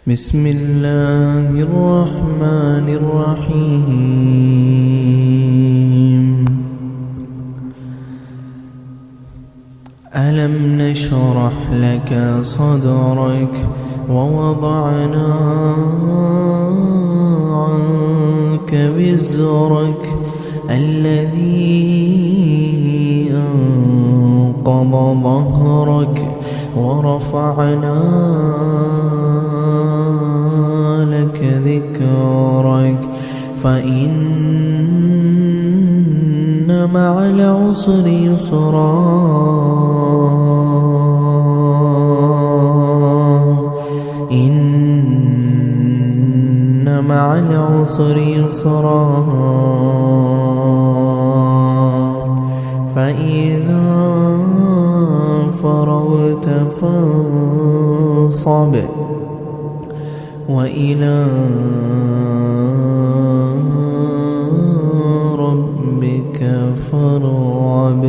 بسم الله الرحمن الرحيم. ألم نشرح لك صدرك ووضعنا عنك وزرك الذي أنقض ظهرك ورفعنا لك ذكرك فإن مع العسر يسرا إن مع العسر يسرا فإذا فرغت فانصب وإلى ربك فارغب.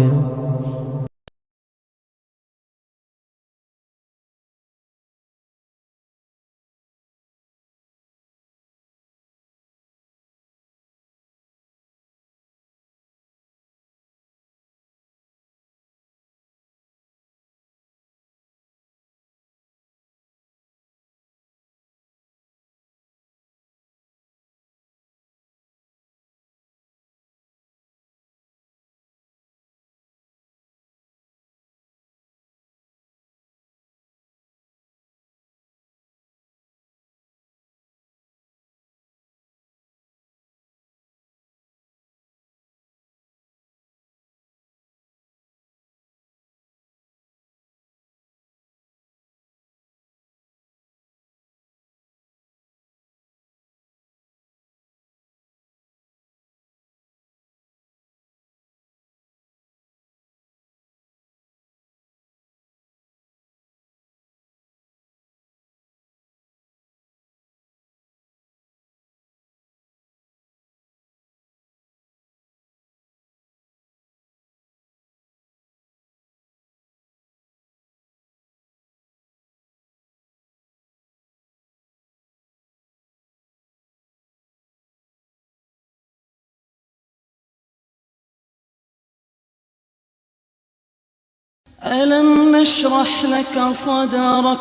ألم نشرح لك صدرك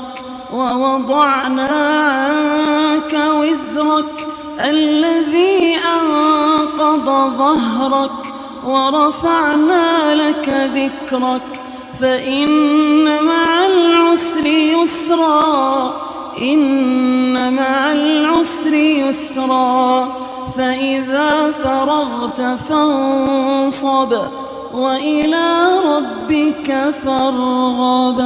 ووضعنا عنك وزرك الذي أنقض ظهرك ورفعنا لك ذكرك فإن مع العسر يسرا إن مع العسر يسرا فإذا فرغت فانصب وإلى ربك فارغب.